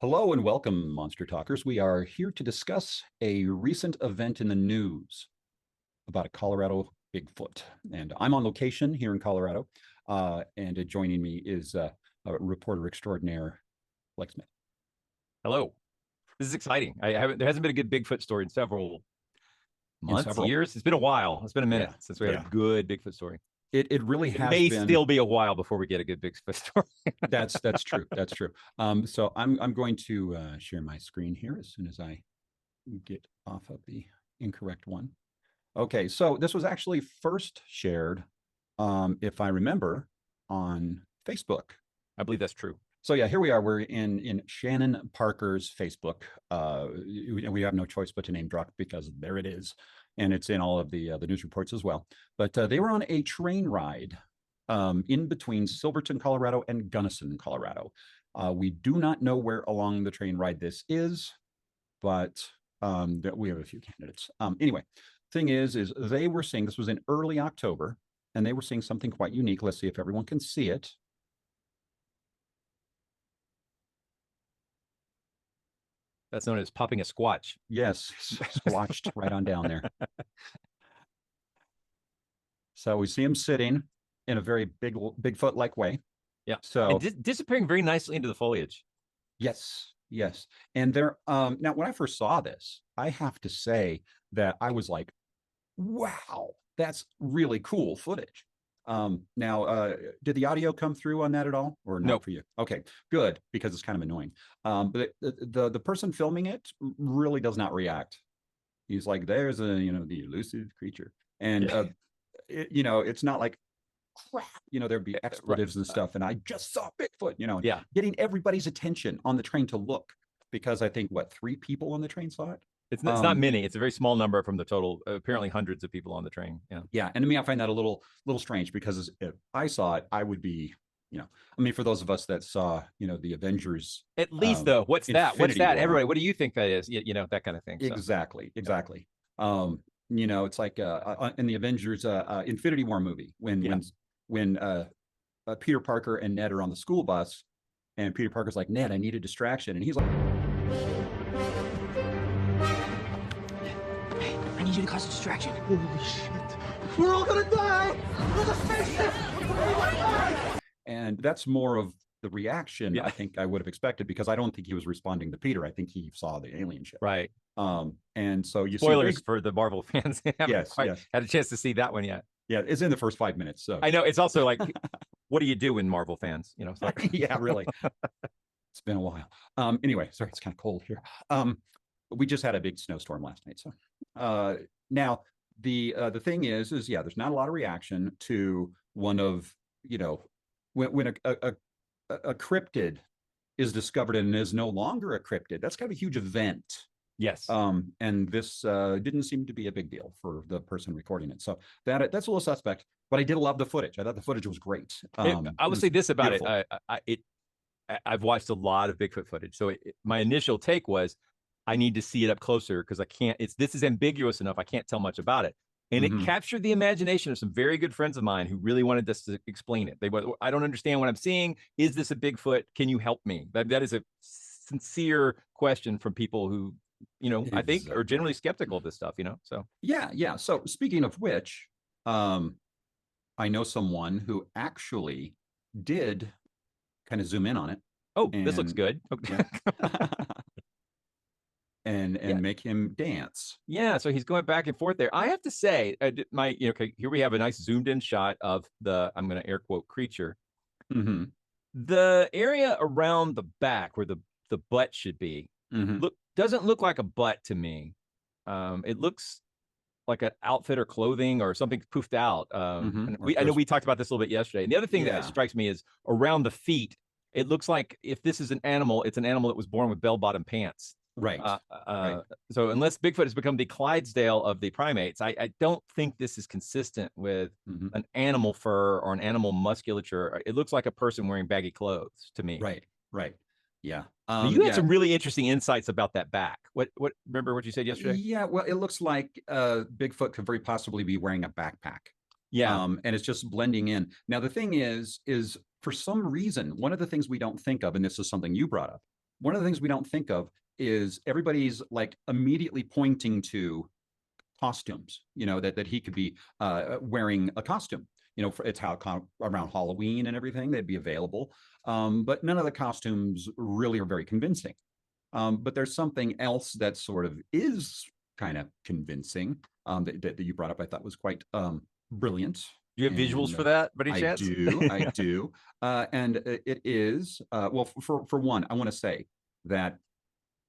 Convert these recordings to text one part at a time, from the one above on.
Hello and welcome, Monster Talkers. We are here to discuss a recent event in the news about a Colorado Bigfoot. And I'm on location here in Colorado. And joining me is a reporter extraordinaire, Lex Smith. Hello. This is exciting. There hasn't been a good Bigfoot story in several months, years. It's been a while. It's been a minute since we had a good Bigfoot story. It really has may been. Still be a while before we get a good Bigfoot story. That's true. That's true. So I'm going to share my screen here as soon as I get off of the incorrect one. Okay, so this was actually first shared, if I remember, on Facebook. I believe that's true. So yeah, here we are. We're in Shannon Parker's Facebook. We have no choice but to name drop because there it is, and it's in all of the news reports as well. But they were on a train ride in between Silverton, Colorado, and Gunnison, Colorado. We do not know where along the train ride this is, but we have a few candidates. Anyway, thing is they were seeing, this was in early October, and they were seeing something quite unique. Let's see if everyone can see it. That's known as popping a squatch. Yes, squatched right on down there. So we see him sitting in a very Bigfoot-like way. Yeah. So disappearing very nicely into the foliage. Yes. And there, now when I first saw this, I have to say that I was like, wow, that's really cool footage. Now, did the audio come through on that at all, or not for you? Okay, good, because it's kind of annoying. But the person filming it really does not react. He's like, there's the elusive creature, and it's not like crap. There'd be expletives and stuff, and I just saw Bigfoot. Getting everybody's attention on the train to look, because I think 3 people on the train saw it. It's not many. It's a very small number from the total. Apparently, hundreds of people on the train. Yeah. And to me, I find that a little strange, because if I saw it, I would be, for those of us that saw, the Avengers. At least though, what's that? What's that? Everybody, what do you think that is? That kind of thing. Exactly. It's like in the Avengers Infinity War movie when Peter Parker and Ned are on the school bus, and Peter Parker's like, Ned, I need a distraction, and he's like, I need you to cause a distraction. Holy shit. We're all gonna die! There's a spaceship! And that's more of the reaction I think I would have expected, because I don't think he was responding to Peter. I think he saw the alien ship. Right. And so you spoilers for the Marvel fans. Yes. Had a chance to see that one yet. Yeah, it's in the first 5 minutes. So I know it's also like, what do you do in Marvel fans? So. Yeah, really. It's been a while. Anyway, sorry, it's kind of cold here. We just had a big snowstorm last night. So now the thing is there's not a lot of reaction to one of, when a cryptid is discovered and is no longer a cryptid. That's kind of a huge event. Yes. And this didn't seem to be a big deal for the person recording it. So that's a little suspect, but I did love the footage. I thought the footage was great. I would say this about it. I've watched a lot of Bigfoot footage. So my initial take was, I need to see it up closer, because I can't, this is ambiguous enough. I can't tell much about it. And it captured the imagination of some very good friends of mine who really wanted us to explain it. They were, I don't understand what I'm seeing. Is this a Bigfoot? Can you help me? That is a sincere question from people who, I think are generally skeptical of this stuff, so. Yeah. So speaking of which, I know someone who actually did kind of zoom in on it. Oh, this looks good. Okay. and make him dance. Yeah, so he's going back and forth there. I have to say, here we have a nice zoomed in shot of the, I'm going to air quote, creature. Mm-hmm. The area around the back where the butt should be doesn't look like a butt to me. It looks like an outfit or clothing or something poofed out. I know we talked about this a little bit yesterday. And the other thing that strikes me is around the feet. It looks like if this is an animal, it's an animal that was born with bell-bottom pants. Right. So unless Bigfoot has become the Clydesdale of the primates, I don't think this is consistent with an animal fur or an animal musculature. It looks like a person wearing baggy clothes to me. Right. Yeah. You had some really interesting insights about that back. What remember what you said yesterday? Yeah. Well, it looks like Bigfoot could very possibly be wearing a backpack. Yeah. And it's just blending in. Now, the thing is for some reason, one of the things we don't think of, and this is something you brought up, one of the things we don't think of is everybody's like immediately pointing to costumes, that he could be wearing a costume. It's how around Halloween and everything, they'd be available. But none of the costumes really are very convincing. But there's something else that sort of is kind of convincing that you brought up. I thought was quite brilliant. Do you have visuals for that, by any chance? I do. And it is, well, for one, I want to say that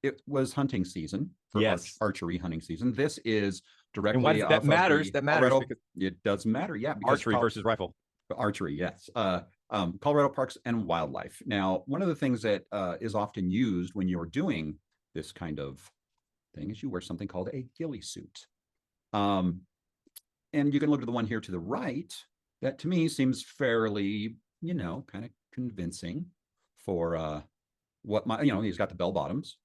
it was hunting season for archery hunting season. This is directly that matters. That matters. Because it does matter. Yeah. Archery versus rifle. Archery. Yes. Colorado Parks and Wildlife. Now, one of the things that is often used when you're doing this kind of thing is you wear something called a ghillie suit. And you can look at the one here to the right. That to me seems fairly, kind of convincing for what he's got the bell bottoms.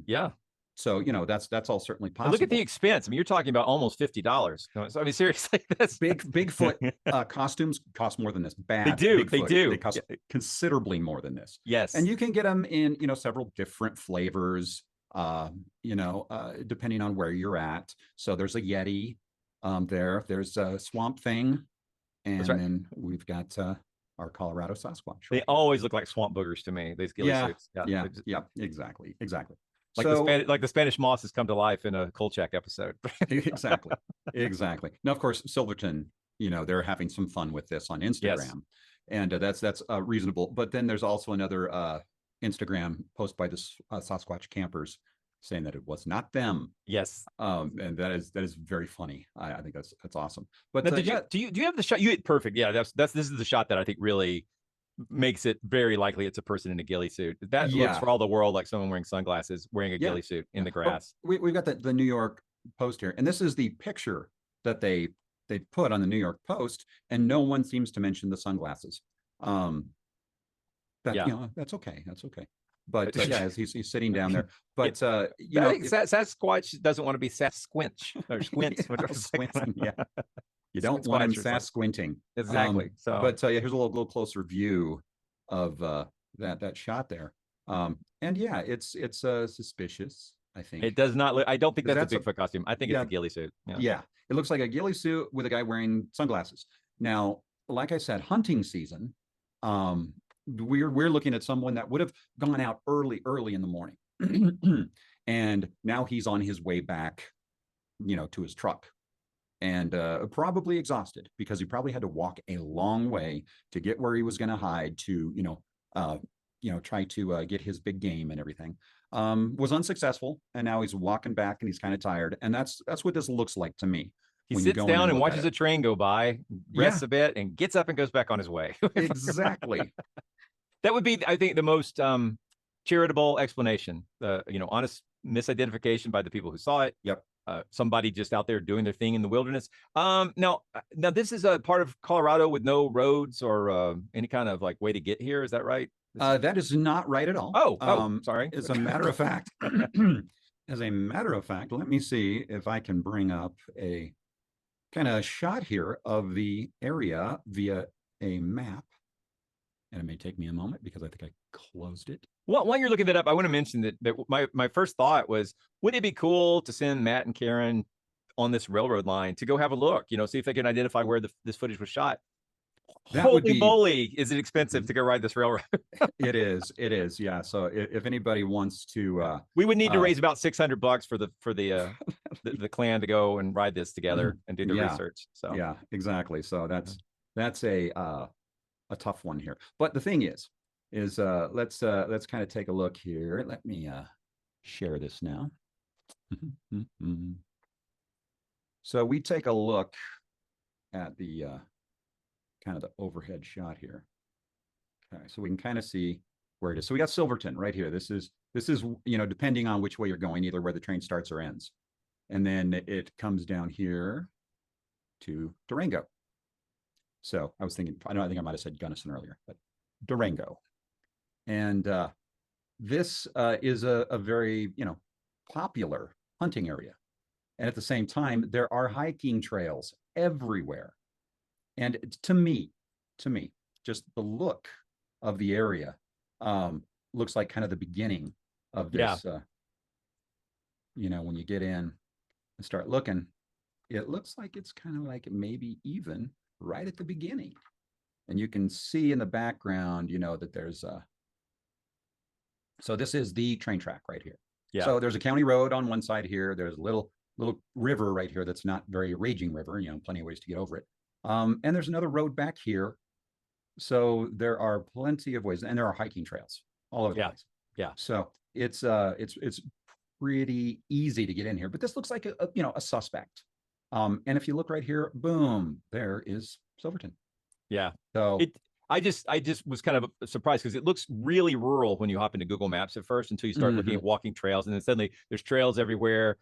Yeah. So, that's all certainly possible. Look at the expense. I mean, you're talking about almost $50. So, I mean, seriously, that's Bigfoot costumes cost more than this. They do. Bigfoot, they do. They cost considerably more than this. Yes. And you can get them in, several different flavors, depending on where you're at. So there's a Yeti there's a Swamp Thing. And then we've got our Colorado Sasquatch. They always look like swamp boogers to me. These ghillie suits. Yeah, exactly. Like the Spanish moss has come to life in a Kolchak episode. Exactly. Now, of course, Silverton, they're having some fun with this on Instagram, and that's reasonable. But then there's also another Instagram post by the Sasquatch campers saying that it was not them. Yes. And that is very funny. I think that's awesome. But now, do you have the shot? You hit perfect. Yeah, this is the shot that I think really makes it very likely it's a person in a ghillie suit. That looks for all the world like someone wearing sunglasses, wearing a ghillie suit in the grass. We've got the New York Post here, and this is the picture that they put on the New York Post, and no one seems to mention the sunglasses. That's okay. That's okay. But as he's sitting down there, but I think Sasquatch doesn't want to be Sasquinch or Squint. Squinting, you don't want him squinting. Exactly. But here's a little closer view of that shot there. And it's suspicious. I think it does not look. I don't think that's a Bigfoot costume. I think it's a ghillie suit. Yeah, it looks like a ghillie suit with a guy wearing sunglasses. Now, like I said, hunting season. We're looking at someone that would have gone out early in the morning, and now he's on his way back, to his truck, and probably exhausted because he probably had to walk a long way to get where he was going to hide to, try to get his big game and everything. Was unsuccessful, and now he's walking back and he's kind of tired, and that's what this looks like to me. He sits down and watches a train go by, rests a bit, and gets up and goes back on his way. Exactly. That would be, I think, the most charitable explanation. Honest misidentification by the people who saw it. Yep. Somebody just out there doing their thing in the wilderness. Now this is a part of Colorado with no roads or any kind of like way to get here. Is that right? That is not right at all. Oh, sorry. As a matter of fact, let me see if I can bring up a kind of shot here of the area via a map. And it may take me a moment because I think I closed it. Well, while you're looking that up, I want to mention that my first thought was, wouldn't it be cool to send Matt and Karen on this railroad line to go have a look, see if they can identify where this footage was shot? Holy moly, is it expensive to go ride this railroad? It is. Yeah. So if anybody wants to, we would need to raise about $600 for the clan to go and ride this together and do the research. So yeah, exactly. So that's a tough one here. But the thing is let's kind of take a look here. Let me share this now. So we take a look at the kind of the overhead shot here. Okay, so we can kind of see where it is. So we got Silverton right here. This is depending on which way you're going, either where the train starts or ends. And then it comes down here to Durango. So I was thinking, I think I might have said Gunnison earlier, but Durango. And this is a very, popular hunting area. And at the same time, there are hiking trails everywhere. And to me, just the look of the area looks like kind of the beginning of this. You know, when you get in and start looking, it looks like it's kind of like maybe even right at the beginning. And you can see in the background, you know, that there's so this is the train track right here. Yeah. So there's a county road on one side here. There's a little river right here that's not very raging river, you know, plenty of ways to get over it. And there's another road back here. So there are plenty of ways, and there are hiking trails all over the place. Yeah. So it's pretty easy to get in here, but this looks like a suspect. And if you look right here, boom, there is Silverton. Yeah. So I just was kind of surprised because it looks really rural when you hop into Google Maps at first until you start looking at walking trails, and then suddenly there's trails everywhere.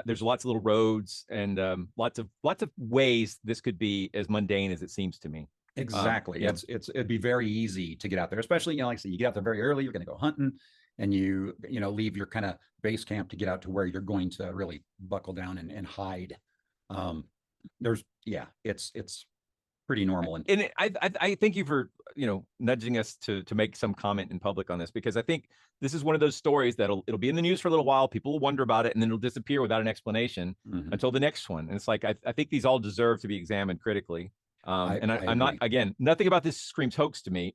There's lots of little roads and lots of ways this could be as mundane as it seems to me. Exactly. It'd be very easy to get out there, especially, you know, like I said, you get out there very early, you're going to go hunting, and you leave your kind of base camp to get out to where you're going to really buckle down and hide. It's pretty normal. And I thank you for, you know, nudging us to make some comment in public on this, because I think this is one of those stories it'll be in the news for a little while. People will wonder about it, and then it'll disappear without an explanation until the next one. And it's like, I think these all deserve to be examined critically. I'm not, again, nothing about this screams hoax to me.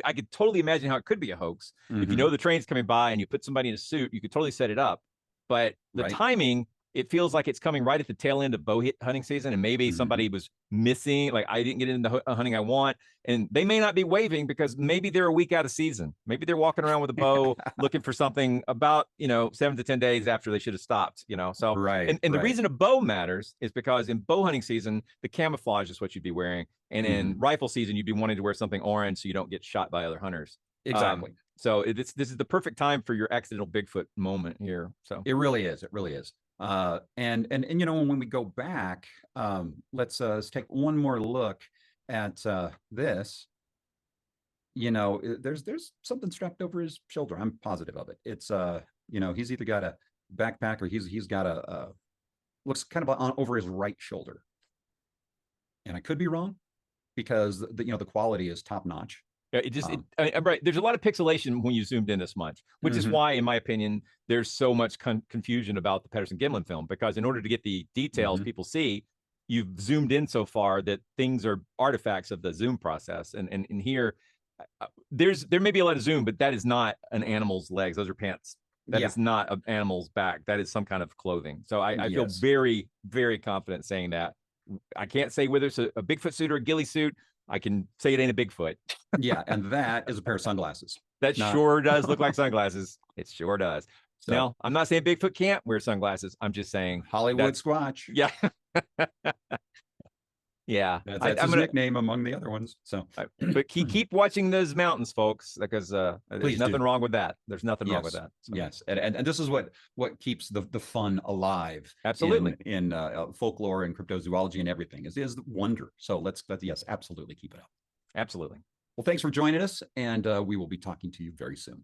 I could totally imagine how it could be a hoax. If you know the train's coming by and you put somebody in a suit, you could totally set it up. But the timing, it feels like it's coming right at the tail end of bow hunting season, and maybe somebody was missing, like I didn't get into the hunting I want, and they may not be waving because maybe they're a week out of season. Maybe they're walking around with a bow looking for something about, 7 to 10 days after they should have stopped, so the reason a bow matters is because in bow hunting season the camouflage is what you'd be wearing, and in rifle season you'd be wanting to wear something orange so you don't get shot by other hunters. Exactly. So this is the perfect time for your accidental Bigfoot moment here. So it really is. And when we go back, let's take one more look at this. There's something strapped over his shoulder. I'm positive of it. It's he's either got a backpack or he's got a looks kind of on over his right shoulder. And I could be wrong because the quality is top notch. Yeah, I'm right. There's a lot of pixelation when you zoomed in this much, which is why, in my opinion, there's so much confusion about the Patterson-Gimlin film, because in order to get the details people see, you've zoomed in so far that things are artifacts of the zoom process. And here, there may be a lot of zoom, but that is not an animal's legs. Those are pants. That is not an animal's back. That is some kind of clothing. So I feel very, very confident saying that. I can't say whether it's a Bigfoot suit or a ghillie suit. I can say it ain't a Bigfoot. Yeah, and that is a pair of sunglasses. That sure does look like sunglasses. It sure does. So, now, I'm not saying Bigfoot can't wear sunglasses. I'm just saying Hollywood Squatch. Yeah. Yeah. That's his nickname among the other ones. So, but keep watching those mountains, folks, because there's nothing wrong with that. There's nothing wrong with that. So. Yes, and this is what keeps the fun alive. Absolutely. In folklore and cryptozoology and everything is the wonder. So let's absolutely keep it up. Absolutely. Well, thanks for joining us, and we will be talking to you very soon.